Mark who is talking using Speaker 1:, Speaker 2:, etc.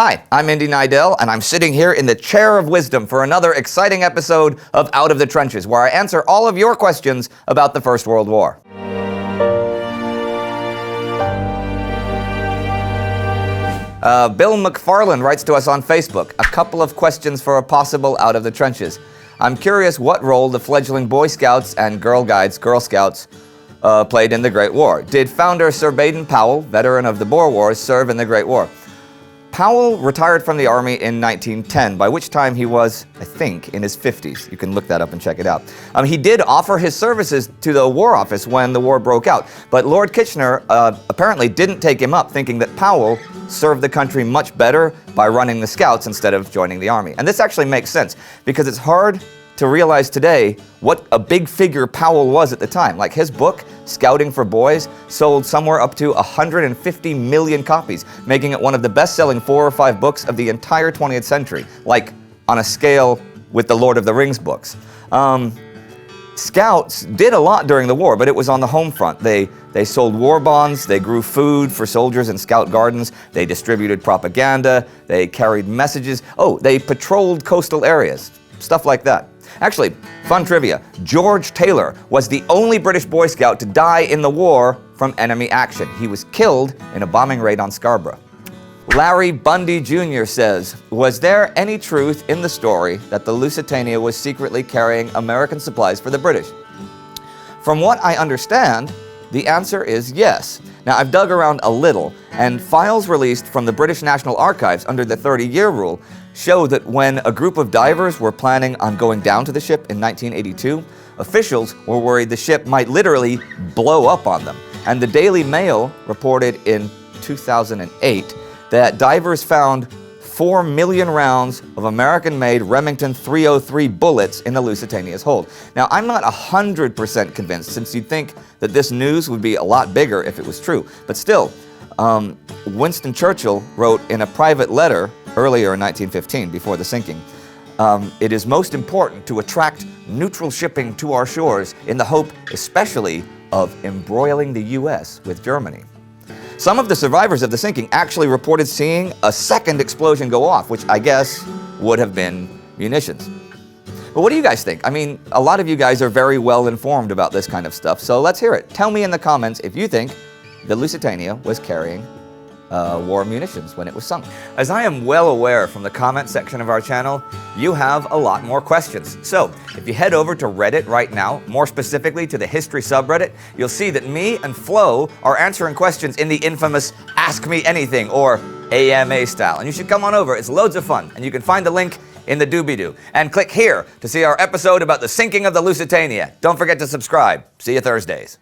Speaker 1: Hi, I'm Indy, and I'm sitting here in the chair of wisdom for another exciting episode of Out of the Trenches, where I answer all of your questions about the First World War. Bill McFarland writes to us on Facebook, a couple of questions for a possible Out of the Trenches. I'm curious what role the fledgling Boy Scouts and Girl Scouts, played in the Great War. Did founder Sir Baden-Powell, veteran of the Boer Wars, serve in the Great War? Powell retired from the Army in 1910, by which time he was, I think, in his 50s. You can look that up and check it out. He did offer his services to the War Office when the war broke out, but Lord Kitchener apparently didn't take him up, thinking that Powell served the country much better by running the Scouts instead of joining the Army. And this actually makes sense, because it's hard to realize today what a big figure Powell was at the time. Like, his book, Scouting for Boys, sold somewhere up to 150 million copies, making it one of the best-selling 4 or 5 books of the entire 20th century, like on a scale with the Lord of the Rings books. Scouts did a lot during the war, but it was on the home front. They sold war bonds, they grew food for soldiers in scout gardens, they distributed propaganda, they carried messages. Oh, they patrolled coastal areas, stuff like that. Actually, fun trivia, George Taylor was the only British Boy Scout to die in the war from enemy action. He was killed in a bombing raid on Scarborough. Larry Bundy Jr. says, was there any truth in the story that the Lusitania was secretly carrying American supplies for the British? From what I understand, the answer is yes. Now, I've dug around a little, and files released from the British National Archives under the 30-year rule show that when a group of divers were planning on going down to the ship in 1982, officials were worried the ship might literally blow up on them. And the Daily Mail reported in 2008 that divers found 4 million rounds of American-made Remington 303 bullets in the Lusitania's hold. Now, I'm not 100% convinced, since you'd think that this news would be a lot bigger if it was true. But still, Winston Churchill wrote in a private letter earlier in 1915, before the sinking, it is most important to attract neutral shipping to our shores in the hope especially of embroiling the U.S. with Germany. Some of the survivors of the sinking actually reported seeing a second explosion go off, which I guess would have been munitions. But what do you guys think? I mean, a lot of you guys are very well informed about this kind of stuff, so let's hear it. Tell me in the comments if you think the Lusitania was carrying war munitions when it was sunk. As I am well aware from the comment section of our channel, you have a lot more questions. So, if you head over to Reddit right now, more specifically to the history subreddit, you'll see that me and Flo are answering questions in the infamous Ask Me Anything, or AMA style. And you should come on over, it's loads of fun, and you can find the link in the doobie-doo. And click here to see our episode about the sinking of the Lusitania. Don't forget to subscribe. See you Thursdays.